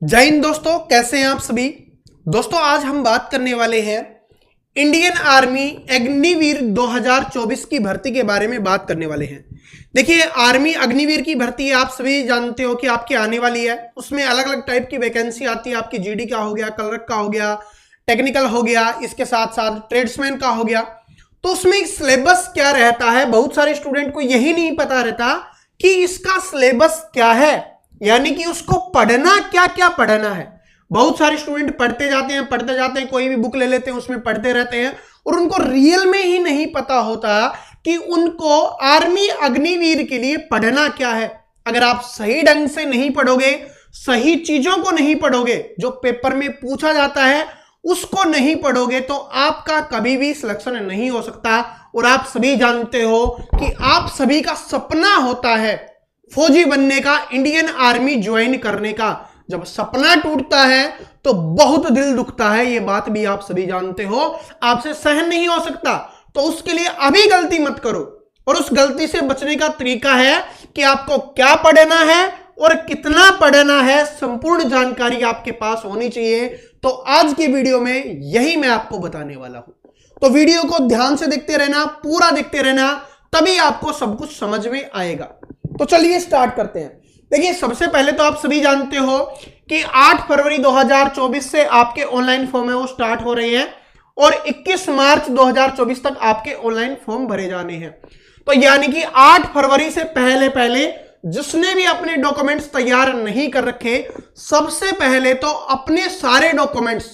जय हिंद दोस्तों, कैसे हैं आप सभी। दोस्तों आज हम बात करने वाले हैं इंडियन आर्मी अग्निवीर 2024 की भर्ती के बारे में बात करने वाले हैं। देखिए, आर्मी अग्निवीर की भर्ती आप सभी जानते हो कि आपकी आने वाली है। उसमें अलग अलग टाइप की वैकेंसी आती है। आपकी जीडी का हो गया, क्लर्क का हो गया, टेक्निकल हो गया, इसके साथ साथ ट्रेड्समैन का हो गया। तो उसमें सिलेबस क्या रहता है, बहुत सारे स्टूडेंट को यही नहीं पता रहता कि इसका सिलेबस क्या है, यानी कि उसको पढ़ना क्या क्या पढ़ना है। बहुत सारे स्टूडेंट पढ़ते जाते हैं, कोई भी बुक ले लेते हैं, उसमें पढ़ते रहते हैं और उनको रियल में ही नहीं पता होता कि उनको आर्मी अग्निवीर के लिए पढ़ना क्या है। अगर आप सही ढंग से नहीं पढ़ोगे, सही चीजों को नहीं पढ़ोगे, जो पेपर में पूछा जाता है उसको नहीं पढ़ोगे, तो आपका कभी भी सिलेक्शन नहीं हो सकता। और आप सभी जानते हो कि आप सभी का सपना होता है फौजी बनने का, इंडियन आर्मी ज्वाइन करने का। जब सपना टूटता है तो बहुत दिल दुखता है, ये बात भी आप सभी जानते हो, आपसे सहन नहीं हो सकता। तो उसके लिए अभी गलती मत करो, और उस गलती से बचने का तरीका है कि आपको क्या पढ़ना है और कितना पढ़ना है, संपूर्ण जानकारी आपके पास होनी चाहिए। तो आज की वीडियो में यही मैं आपको बताने वाला हूं। तो वीडियो को ध्यान से देखते रहना, पूरा देखते रहना, तभी आपको सब कुछ समझ में आएगा। तो चलिए स्टार्ट करते हैं। देखिए, सबसे पहले तो आप सभी जानते हो कि 8 फरवरी 2024 से आपके ऑनलाइन फॉर्म है वो स्टार्ट हो रहे हैं और 21 मार्च 2024 तक आपके ऑनलाइन फॉर्म भरे जाने हैं। तो यानी कि 8 फरवरी से पहले जिसने भी अपने डॉक्यूमेंट्स तैयार नहीं कर रखे, सबसे पहले तो अपने सारे डॉक्यूमेंट्स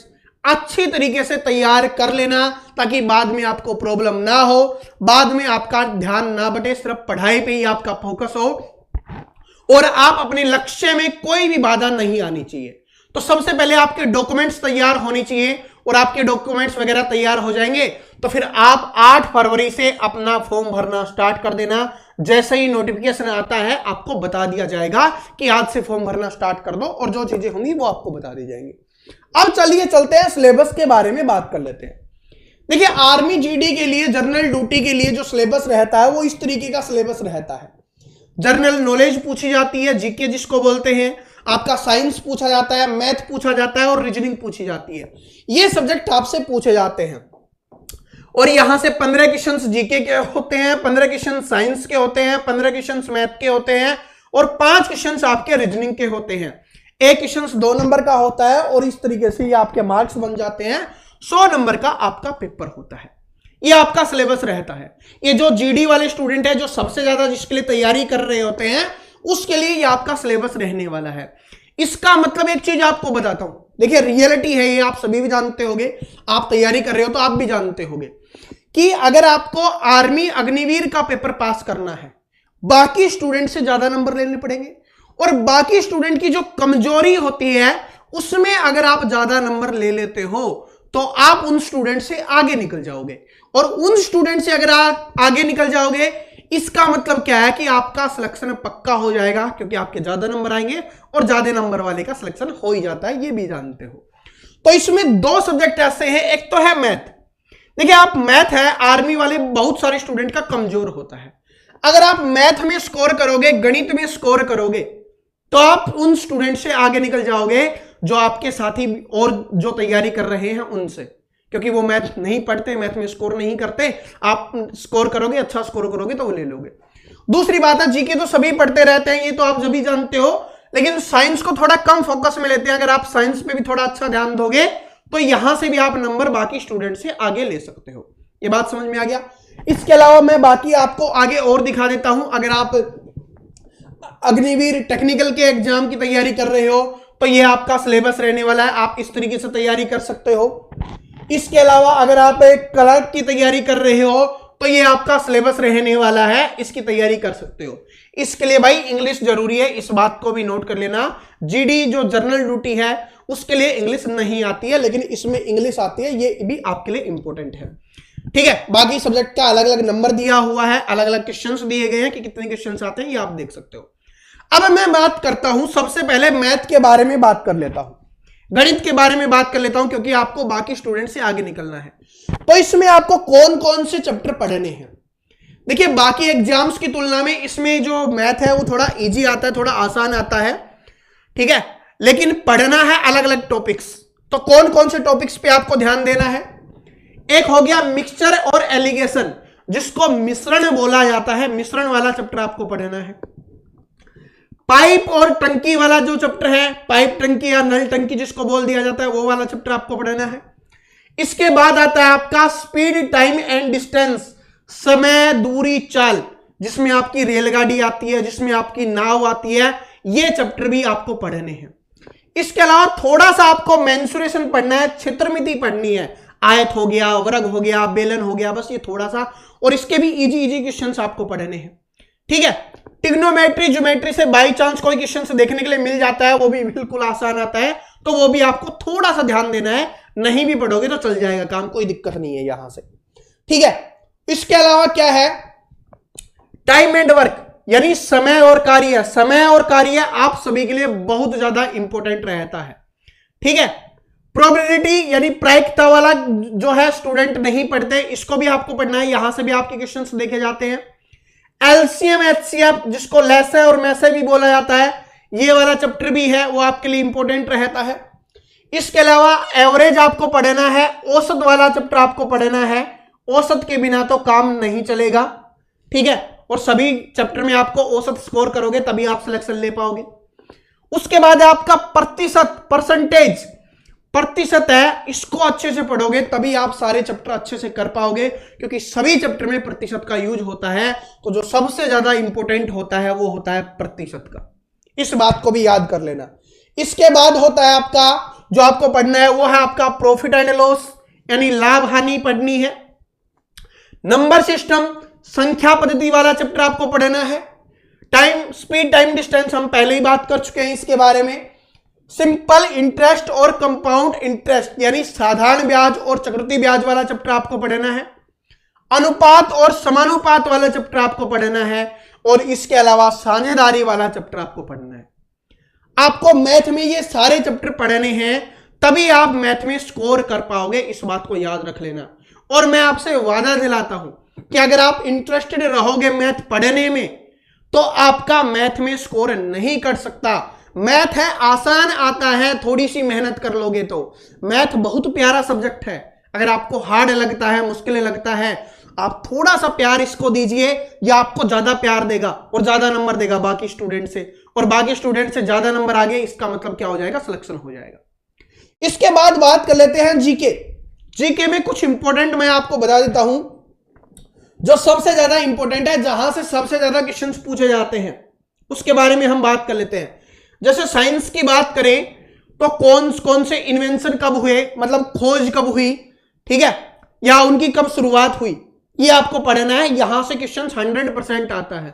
अच्छी तरीके से तैयार कर लेना, ताकि बाद में आपको प्रॉब्लम ना हो, बाद में आपका ध्यान ना बटे, सिर्फ पढ़ाई पे ही आपका फोकस हो और आप अपने लक्ष्य में कोई भी बाधा नहीं आनी चाहिए। तो सबसे पहले आपके डॉक्यूमेंट्स तैयार होने चाहिए, और आपके डॉक्यूमेंट्स वगैरह तैयार हो जाएंगे तो फिर आप 8 फरवरी से अपना फॉर्म भरना स्टार्ट कर देना। जैसे ही नोटिफिकेशन आता है आपको बता दिया जाएगा कि आज से फॉर्म भरना स्टार्ट कर दो, और जो चीजें होंगी वो आपको बता दी जाएंगी। अब चलिए चलते हैं, सिलेबस के बारे में बात कर लेते हैं। देखिए, आर्मी जीडी के लिए, जनरल ड्यूटी के लिए जो सिलेबस रहता है वो इस तरीके का सिलेबस रहता है। जनरल नॉलेज पूछी जाती है, जीके जिसको बोलते हैं, आपका साइंस पूछा जाता है, मैथ पूछा जाता है और रीजनिंग पूछी जाती है। ये सब्जेक्ट आपसे पूछे जाते हैं और यहां से 15 क्वेश्चंस जीके के होते हैं, 15 क्वेश्चन साइंस के होते हैं, 15 क्वेश्चन मैथ के होते हैं और 5 क्वेश्चन आपके रीजनिंग के होते हैं। एक क्वेश्चन 2 नंबर का होता है और इस तरीके से ये आपके मार्क्स बन जाते हैं। 100 नंबर का आपका पेपर होता है। ये आपका सिलेबस रहता है। ये जो जीडी वाले स्टूडेंट है, जो सबसे ज्यादा जिसके लिए तैयारी कर रहे होते हैं, उसके लिए ये आपका सिलेबस रहने वाला है। इसका मतलब एक चीज आपको बताता हूं, देखिए रियलिटी है, ये आप सभी भी जानते होंगे, आप तैयारी कर रहे हो तो आप भी जानते होंगे कि अगर आपको आर्मी अग्निवीर का पेपर पास करना है, बाकी स्टूडेंट से ज्यादा नंबर लेने पड़ेंगे, और बाकी स्टूडेंट की जो कमजोरी होती है उसमें अगर आप ज्यादा नंबर ले लेते हो तो आप उन स्टूडेंट से आगे निकल जाओगे। और उन स्टूडेंट से अगर आप आगे निकल जाओगे, इसका मतलब क्या है कि आपका सिलेक्शन पक्का हो जाएगा, क्योंकि आपके ज्यादा नंबर आएंगे और ज्यादा नंबर वाले का सिलेक्शन हो ही जाता है, ये भी जानते हो। तो इसमें 2 सब्जेक्ट ऐसे हैं, एक तो है मैथ। देखिए, आप मैथ है, आर्मी वाले बहुत सारे स्टूडेंट का कमजोर होता है। अगर आप मैथ में स्कोर करोगे, गणित में स्कोर करोगे, तो आप उन स्टूडेंट से आगे निकल जाओगे जो आपके साथी और जो तैयारी कर रहे हैं उनसे, क्योंकि वो मैथ नहीं पढ़ते, मैथ में स्कोर नहीं करते। आप स्कोर करोगे, अच्छा स्कोर करोगे तो वो ले लोगे। दूसरी बात है, जीके तो सभी पढ़ते रहते हैं, ये तो आप सभी जानते हो, लेकिन साइंस को थोड़ा कम फोकस में लेते हैं। अगर आप साइंस पे भी थोड़ा अच्छा ध्यान दोगे तो यहां से भी आप नंबर बाकी स्टूडेंट से आगे ले सकते हो। ये बात समझ में आ गया। इसके अलावा मैं बाकी आपको आगे और दिखा देता हूं। अगर आप अग्निवीर टेक्निकल के एग्जाम की तैयारी कर रहे हो तो ये आपका सिलेबस रहने वाला है, आप इस तरीके से तैयारी कर सकते हो। इसके अलावा अगर आप एक क्लर्क की तैयारी कर रहे हो तो ये आपका सिलेबस रहने वाला है, इसकी तैयारी कर सकते हो। इसके लिए भाई इंग्लिश जरूरी है, इस बात को भी नोट कर लेना। जीडी जो जनरल ड्यूटी है उसके लिए इंग्लिश नहीं आती है, लेकिन इसमें इंग्लिश आती है, ये भी आपके लिए इंपॉर्टेंट है। ठीक है, बाकी सब्जेक्ट का अलग अलग नंबर दिया हुआ है, अलग अलग क्वेश्चंस दिए गए हैं कि कितने क्वेश्चंस आते हैं, ये आप देख सकते हो। अब मैं बात करता हूं, सबसे पहले मैथ के बारे में बात कर लेता हूं, गणित के बारे में बात कर लेता हूं, क्योंकि आपको बाकी स्टूडेंट से आगे निकलना है। तो इसमें आपको कौन कौन से चैप्टर पढ़ने हैं। देखिए, बाकी एग्जाम्स की तुलना में इसमें जो मैथ है वो थोड़ा इजी आता है, थोड़ा आसान आता है। ठीक है, लेकिन पढ़ना है अलग अलग टॉपिक्स। तो कौन कौन से टॉपिक्स पे आपको ध्यान देना है? एक हो गया मिक्सचर और एलिगेशन, जिसको मिश्रण बोला जाता है, मिश्रण वाला चैप्टर आपको पढ़ना है। पाइप और टंकी वाला जो चैप्टर है, पाइप टंकी या नल टंकी जिसको बोल दिया जाता है, वो वाला चैप्टर आपको पढ़ना है। इसके बाद आता है आपका स्पीड, टाइम एंड डिस्टेंस, समय, दूरी, चाल, जिसमें आपकी रेलगाड़ी आती है, जिसमें आपकी नाव आती है, ये चैप्टर भी आपको पढ़ने हैं। इसके अलावा थोड़ा सा आपको मेंसुरेशन पढ़ना है, क्षेत्रमिति पढ़नी है, आयत हो गया, वर्ग हो गया, बेलन हो गया, बस ये थोड़ा सा, और इसके भी इजी क्वेश्चंस आपको पढ़ने हैं। ठीक है, ट्रिग्नोमेट्री, ज्योमेट्री से बाई चांस कोई क्वेश्चन देखने के लिए मिल जाता है, वो भी बिल्कुल आसान आता है, तो वो भी आपको थोड़ा सा ध्यान देना है, नहीं भी पढ़ोगे तो चल जाएगा काम, कोई दिक्कत नहीं है यहां से। ठीक है, इसके अलावा क्या है, टाइम एंड वर्क, यानी समय और कार्य। समय और कार्य आप सभी के लिए बहुत ज्यादा इंपॉर्टेंट रहता है। ठीक है, प्रोबेबिलिटी यानी प्रायिकता वाला जो है स्टूडेंट नहीं पढ़ते, इसको भी आपको पढ़ना है, यहां से भी आपके क्वेश्चंस देखे जाते हैं। एलसीएम, एचसीएफ, जिसको लेसे और मैसे भी बोला जाता है, ये वाला चैप्टर भी है, वो आपके लिए इंपॉर्टेंट रहता है। इसके अलावा एवरेज आपको पढ़ना है, औसत वाला चैप्टर आपको पढ़ना है, औसत के बिना तो काम नहीं चलेगा। ठीक है, और सभी चैप्टर में आपको औसत स्कोर करोगे तभी आप सिलेक्शन ले पाओगे। उसके बाद आपका प्रतिशत, परसेंटेज, प्रतिशत है, इसको अच्छे से पढ़ोगे तभी आप सारे चैप्टर अच्छे से कर पाओगे, क्योंकि सभी चैप्टर में प्रतिशत का यूज होता है। तो जो सबसे ज्यादा इंपॉर्टेंट होता है वो होता है प्रतिशत का, इस बात को भी याद कर लेना। इसके बाद होता है आपका, जो आपको पढ़ना है वो है आपका प्रॉफिट एंड लॉस, यानी लाभ हानि पढ़नी है। नंबर सिस्टम, संख्या पद्धति वाला चैप्टर आपको पढ़ना है। टाइम, स्पीड, टाइम, डिस्टेंस हम पहले ही बात कर चुके हैं इसके बारे में। सिंपल इंटरेस्ट और कंपाउंड इंटरेस्ट, यानी साधारण ब्याज और चक्रवृद्धि ब्याज वाला चैप्टर आपको पढ़ना है। अनुपात और समानुपात वाला चैप्टर आपको पढ़ना है, और इसके अलावा साझेदारी वाला चैप्टर आपको पढ़ना है। आपको मैथ में ये सारे चैप्टर पढ़ने हैं, तभी आप मैथ में स्कोर कर पाओगे, इस बात को याद रख लेना। और मैं आपसे वादा दिलाता हूं कि अगर आप इंटरेस्टेड रहोगे मैथ पढ़ने में, तो आपका मैथ में स्कोर नहीं कर सकता। मैथ है, आसान आता है, थोड़ी सी मेहनत कर लोगे तो। मैथ बहुत प्यारा सब्जेक्ट है, अगर आपको हार्ड लगता है, मुश्किल लगता है, आप थोड़ा सा प्यार इसको दीजिए, या आपको ज्यादा प्यार देगा और ज्यादा नंबर देगा बाकी स्टूडेंट से, और बाकी स्टूडेंट से ज्यादा नंबर आ गए, इसका मतलब क्या हो जाएगा, सिलेक्शन हो जाएगा। इसके बाद बात कर लेते हैं जीके। जीके में कुछ इंपॉर्टेंट मैं आपको बता देता हूं, जो सबसे ज्यादा इंपॉर्टेंट है, जहां से सबसे ज्यादा क्वेश्चंस पूछे जाते हैं, उसके बारे में हम बात कर लेते हैं। जैसे साइंस की बात करें तो कौन कौन से इन्वेंशन कब हुए, मतलब खोज कब हुई, ठीक है, या उनकी कब शुरुआत हुई, ये आपको पढ़ना है। यहां से क्वेश्चन 100% आता है।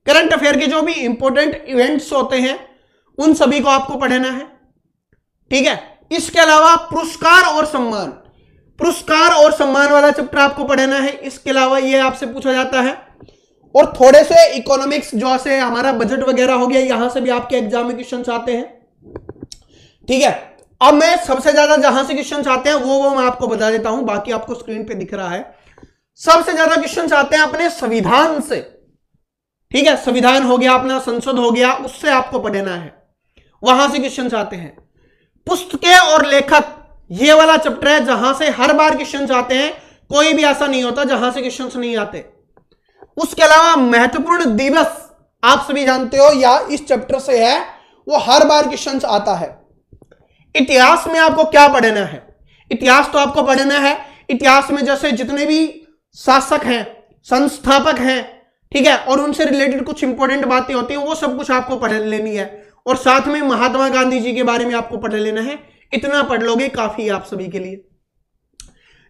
करंट अफेयर के जो भी इंपॉर्टेंट इवेंट्स होते हैं उन सभी को आपको पढ़ना है। ठीक है, इसके अलावा पुरस्कार और सम्मान, पुरस्कार और सम्मान वाला चैप्टर आपको पढ़ना है। इसके अलावा ये आपसे पूछा जाता है, और थोड़े से इकोनॉमिक्स, जो से हमारा बजट वगैरह हो गया, यहां से भी आपके एग्जाम में क्वेश्चन आते हैं। ठीक है, अब मैं सबसे ज्यादा जहां से क्वेश्चन आते हैं वो मैं आपको बता देता हूं, बाकी आपको स्क्रीन पे दिख रहा है। सबसे ज्यादा क्वेश्चन आते हैं अपने संविधान से। ठीक है, संविधान हो गया अपना, संसद हो गया, उससे आपको पढ़ना है, वहां से क्वेश्चन आते हैं। पुस्तकें और लेखक, ये वाला चैप्टर है जहां से हर बार क्वेश्चन आते हैं, कोई भी ऐसा नहीं होता जहां से क्वेश्चन नहीं आते। उसके अलावा महत्वपूर्ण दिवस, आप सभी जानते हो, या इस चैप्टर से है, वो हर बार क्वेश्चन आता है। इतिहास में आपको क्या पढ़ना है, इतिहास तो आपको पढ़ना है। इतिहास में जैसे जितने भी शासक हैं, संस्थापक हैं, ठीक है, और उनसे रिलेटेड कुछ इंपॉर्टेंट बातें होती हैं, वो सब कुछ आपको पढ़ लेनी है। और साथ में महात्मा गांधी जी के बारे में आपको पढ़ लेना है। इतना पढ़ लोगे काफी है आप सभी के लिए।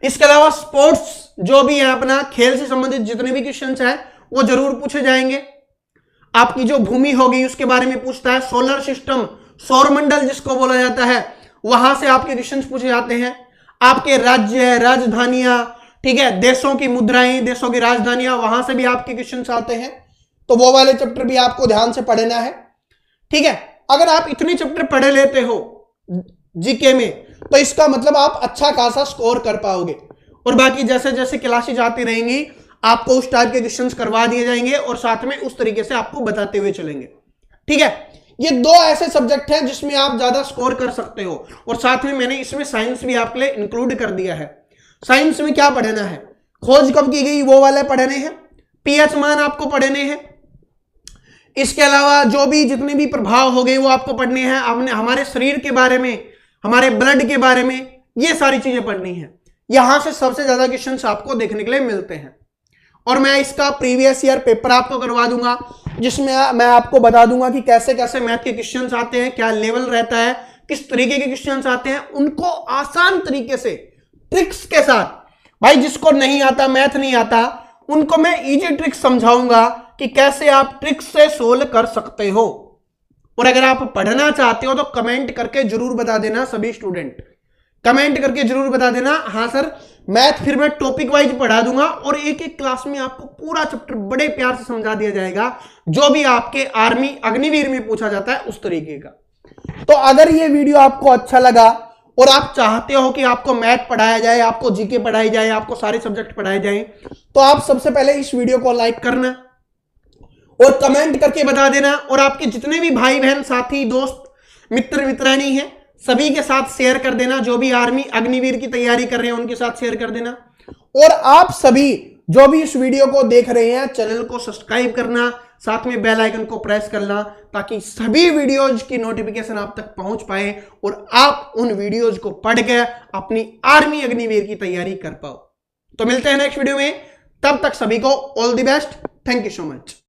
इसके अलावा स्पोर्ट्स जो भी है अपना, खेल से संबंधित जितने भी क्वेश्चंस हैं वो जरूर पूछे जाएंगे। आपकी जो भूमि होगी उसके बारे में पूछता है। सोलर सिस्टम, सौरमंडल जिसको बोला जाता है, वहां से आपके क्वेश्चंस पूछे जाते हैं। आपके राज्य, राजधानियां, ठीक है, देशों की मुद्राएं, देशों की राजधानियां, वहां से भी आपके क्वेश्चंस आते हैं। तो वो वाले चैप्टर भी आपको ध्यान से पढ़ना है। ठीक है, अगर आप इतने चैप्टर पढ़ लेते हो जीके में, तो इसका मतलब आप अच्छा खासा स्कोर कर पाओगे। और बाकी जैसे जैसे क्लासेज आती रहेंगी, आपको उस टाइप के क्वेश्चंस करवा दिए जाएंगे, और साथ में उस तरीके से आपको बताते हुए चलेंगे। ठीक है, ये दो ऐसे सब्जेक्ट हैं जिसमें आप ज्यादा स्कोर कर सकते हो। और साथ में मैंने इसमें साइंस भी आपके लिए इंक्लूड कर दिया है। साइंस में क्या पढ़ना है, खोज कब की गई वो वाले पढ़ने हैं, पीएच मान आपको पढ़ने हैं, इसके अलावा जो भी जितने भी प्रभाव हो गए वो आपको पढ़ने हैं, आपने हमारे शरीर के बारे में, हमारे ब्लड के बारे में, ये सारी चीजें पढ़नी है। यहां से सबसे ज्यादा क्वेश्चंस आपको देखने के लिए मिलते हैं। और मैं इसका प्रीवियस ईयर पेपर आपको करवा दूंगा, जिसमें मैं आपको बता दूंगा कि कैसे कैसे मैथ के क्वेश्चंस आते हैं, क्या लेवल रहता है, किस तरीके के क्वेश्चंस आते हैं, उनको आसान तरीके से ट्रिक्स के साथ। भाई जिसको नहीं आता, मैथ नहीं आता, उनको मैं इजी ट्रिक्स समझाऊंगा कि कैसे आप ट्रिक्स से सोल्व कर सकते हो। और अगर आप पढ़ना चाहते हो तो कमेंट करके जरूर बता देना, सभी स्टूडेंट कमेंट करके जरूर बता देना, हाँ सर मैथ फिर मैं टॉपिक वाइज पढ़ा दूंगा और एक एक क्लास में आपको पूरा चैप्टर बड़े प्यार से समझा दिया जाएगा, जो भी आपके आर्मी अग्निवीर में पूछा जाता है उस तरीके का। तो अगर ये वीडियो आपको अच्छा लगा और आप चाहते हो कि आपको मैथ पढ़ाया जाए, आपको जीके पढ़ाई जाए, आपको सारे सब्जेक्ट पढ़ाए जाए, तो आप सबसे पहले इस वीडियो को लाइक करना और कमेंट करके बता देना। और आपके जितने भी भाई बहन, साथी, दोस्त, मित्र, मित्रानी हैं, सभी के साथ शेयर कर देना। जो भी आर्मी अग्निवीर की तैयारी कर रहे हैं उनके साथ शेयर कर देना। और आप सभी जो भी इस वीडियो को देख रहे हैं, चैनल को सब्सक्राइब करना, साथ में बेल आइकन को प्रेस करना, ताकि सभी वीडियोज की नोटिफिकेशन आप तक पहुंच पाए और आप उन वीडियोज को पढ़ के अपनी आर्मी अग्निवीर की तैयारी कर पाओ। तो मिलते हैं नेक्स्ट वीडियो में, तब तक सभी को all the best. Thank you so much.